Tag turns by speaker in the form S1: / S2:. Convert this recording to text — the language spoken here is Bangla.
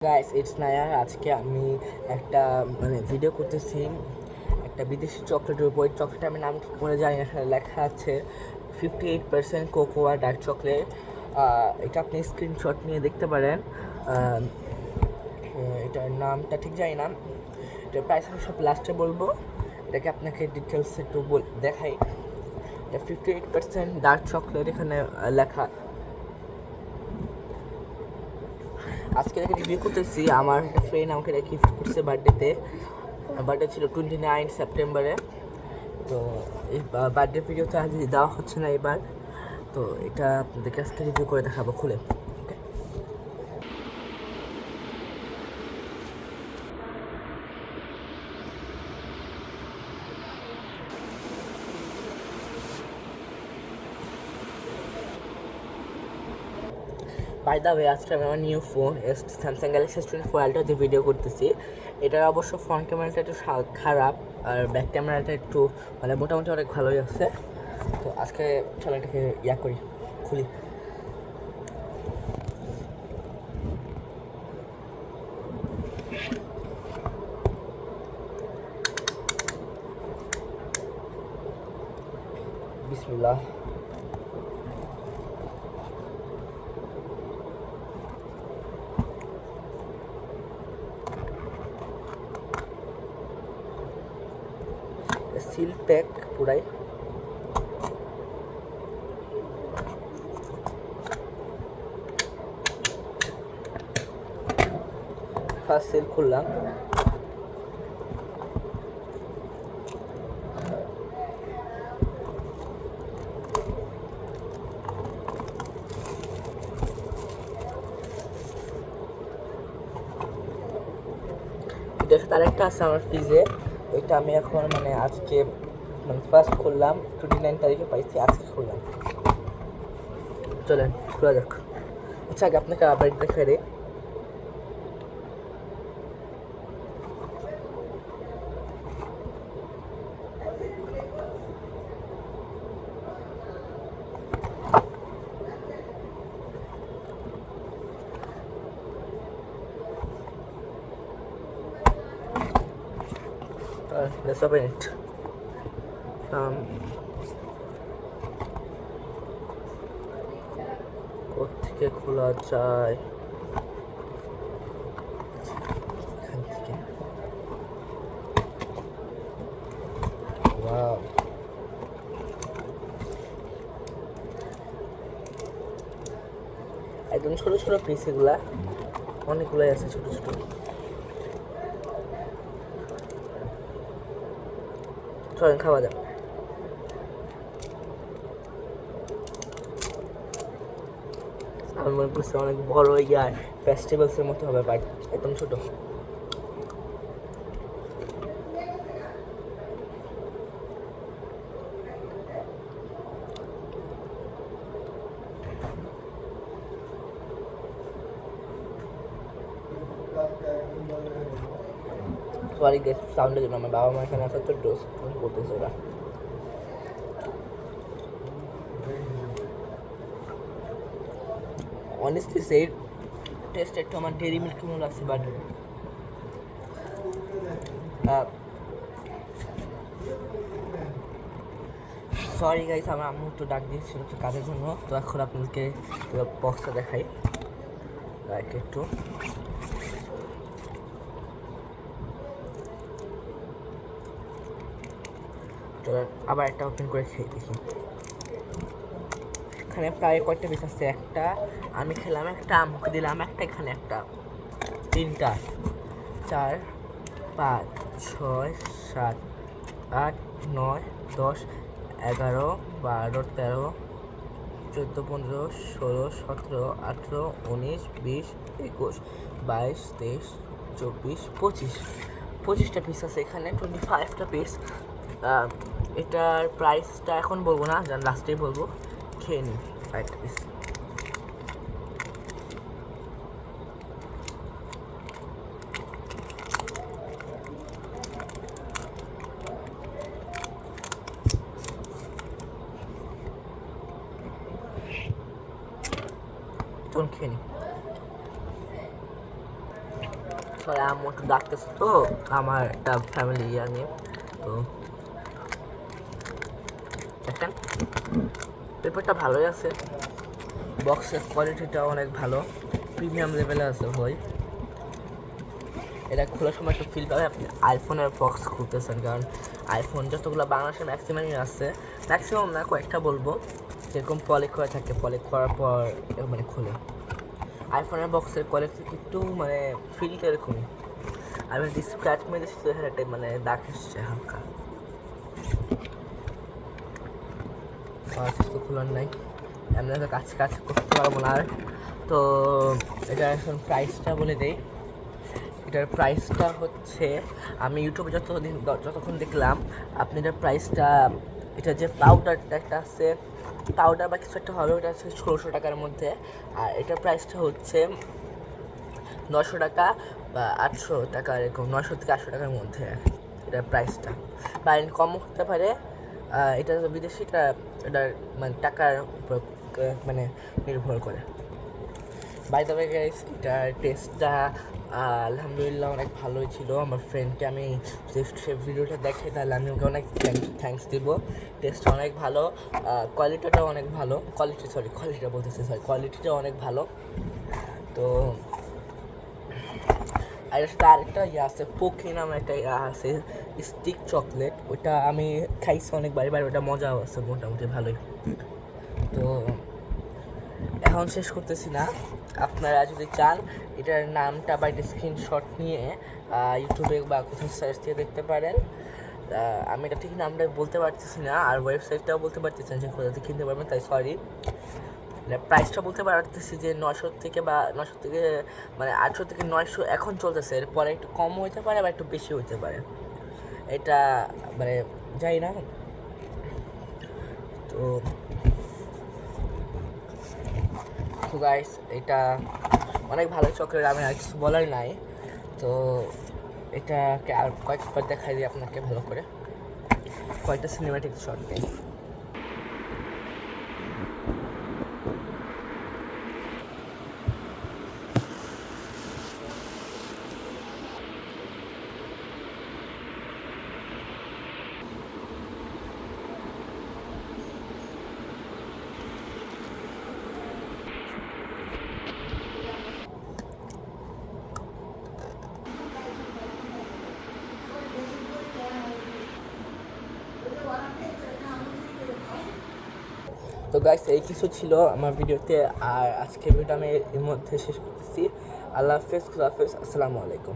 S1: Guys it's Nair. আজকে আমি একটা ভিডিও করতেছি একটা বিদেশি চকলেটের উপর। চকলেট আমি নাম ঠিক করে জানি না, এখানে লেখা আছে 58% কোকোয়া ডার্ক চকলেট। এটা আপনি স্ক্রিনশট নিয়ে দেখতে পারেন। এটার নামটা ঠিক জানি না, এটার প্রাইস আমি সব লাস্টে বলবো। এটাকে আপনাকে ডিটেলস একটু দেখাই। এটা 58% ডার্ক চকলেট এখানে লেখা। আজকে এটা রিভিউ করতেছি। আমার একটা ফ্রেন্ড আমাকে এটা গিফট করছে বার্থডেতে। বার্থডে ছিল 29 সেপ্টেম্বরে। তো এই বার্থডে ভিডিওতে আজ দেওয়া হচ্ছে না এবার, তো এটা আপনাদেরকে আজকে রিভিউ করে দেখাবো খুলে। বাই দ্য ওয়ে, আজকে আমি আমার new phone Samsung Galaxy S24 আলট্রাতে ভিডিও করতেছি। এটার অবশ্য ফ্রন্ট ক্যামেরাটা একটু খারাপ, আর ব্যাক ক্যামেরাটা একটু মোটামুটি অনেক ভালোই আছে। তো আজকে চলো এটাকে করি, খুলি। বিসমিল্লাহ। সিল প্যাক পুরাই। ফার্স্ট সিল খুললাম। এটার সাথে আরেকটা আছে আমার ফ্রিজে। এটা আমি এখন আজকে ফার্স্ট খুললাম, 29 তারিখে পাইছি, আজকে খুললাম। চলেন খোলা যাক। আচ্ছা, আগে আপনাকে আবার দেখে রে। Let's open it. কোত্থেকে খোলা যায়? এখান থেকে। ওয়াও, একদম ছোট ছোট পিস, এগুলা অনেকগুলাই আছে ছোট ছোট। চলেন খাওয়া যাক। আমি মনে করছি অনেক বড় ফেস্টিভ্যালসের মতো হবে, বাট একদম ছোট। সরি গেস্ট সাউন্ডের জন্য, আমার বাবা মা এখানে আছে তো ডোজ বলতেছে ওরা। অনেস্টলি সেই টেস্ট একটু আমার ডেরি মিল্ক মনে লাগছে, বাট সরি গাইস, আমার আম্মু একটু ডাক দিয়েছিল একটু কাজের জন্য। তো এখন আপনাদেরকে বক্সটা দেখাই একটু। আবার একটা ওপেন করে খেয়ে দেখি। এখানে প্রায় কয়টা পিস আছে? একটা আমি খেলাম, একটা আম্মুকে দিলাম, একটা এখানে একটা, 3টা, 4, 5, 6, 7, 8, 9, 10, 11, 12, 13, 14, 15, 16, 17, 18, 19, 20, 21, 22, 23, 24, 25টা পিস আছে এখানে, 25টা পিস। এটার প্রাইসটা এখন বলবো না, লাস্টেই বলবো। খেয়ে নিই একটা পিস। খেয়ে নিই। সরি আম্মু একটু ডাকতেছে তো, আমার একটা ফ্যামিলি নিয়ে। তো দেখেন পেপারটা ভালোই আছে, বক্সের কোয়ালিটিটা অনেক ভালো, প্রিমিয়াম লেভেলে আছে ভাই। এটা খোলার সময় একটু ফিল পাবে আপনি আইফোনের বক্স খুলতেছেন, কারণ আইফোন যতগুলো বাংলাদেশে ম্যাক্সিমামই আছে, ম্যাক্সিমাম না কয়েকটা বলবো, যেরকম পলিক করে থাকে, পলিক করার পর মানে খুলে। আইফোনের বক্সের কোয়ালিটি একটু মানে ফিলটা এরকমই, আমি একটু স্ক্র্যাচ মেরেছি তো এখানে একটা মানে দাগ এসছে হালকা, কিছু খোলার নাই, আমি কাছে কাছে করতে পারবো না আর। তো এটা এখন প্রাইসটা বলে দেই। এটার প্রাইসটা হচ্ছে, আমি ইউটিউবে যতক্ষণ দেখলাম, আপনি এটার প্রাইসটা, এটা যে পাউডারটা একটা আছে, পাউডার বা কিছু একটা হবে, ওটা হচ্ছে 1600 টাকার মধ্যে। আর এটার প্রাইসটা হচ্ছে 900 টাকা বা 800 টাকা, এরকম 900 থেকে 800 টাকার মধ্যে এটার প্রাইসটা, বা কমও হতে পারে। এটা বিদেশিটা, এটার মানে টাকার উপর মানে নির্ভর করে। বাই দ্য ওয়ে গাইস, এটার টেস্টটা আলহামদুলিল্লাহ অনেক ভালোই ছিল। আমার ফ্রেন্ডকে আমি সে ভিডিওটা দেখে, তাহলে আমি ওকে অনেক থ্যাঙ্কস দিব। টেস্টটা অনেক ভালো, কোয়ালিটিটাও অনেক ভালো, কোয়ালিটিটা অনেক ভালো। তো আর এর সাথে আরেকটা আছে, পোকি নামে একটা আছে স্টিক চকলেট, ওটা আমি খাইছি অনেকবার, ওটা মজাও আছে মোটামুটি ভালোই। তো এখন শেষ করতেছি না, আপনারা যদি চান এটার নামটা বা একটা স্ক্রিনশট নিয়ে ইউটিউবে বা কোথাও সার্চ দিয়ে দেখতে পারেন। আমি এটা ঠিক নামটা বলতে পারতেছি না, আর ওয়েবসাইটটাও বলতে পারতেছি না যে কোথাতে কিনতে পারবেন, তাই সরি। প্রাইসটা বলতে পারতেছি যে 900 থেকে মানে 800 থেকে 900 এখন চলতেছে, এরপরে একটু কম হইতে পারে বা একটু বেশি হইতে পারে, এটা মানে যাই না। তো গাইস, এটা অনেক ভালো চকলেট, আমি আর কিছু বলার নাই। তো এটাকে আর কয়েকবার দেখাই দিই আপনাকে ভালো করে, কয়েকটা সিনেম্যাটিক শট নেই। তো গাইস, এই কিছু ছিল আমার ভিডিওতে, আর আজকের ভিডিওটা আমি এর মধ্যে শেষ করতেছি। আল্লাহ হাফেজ, খুদা হাফেজ, আসসালামু আলাইকুম।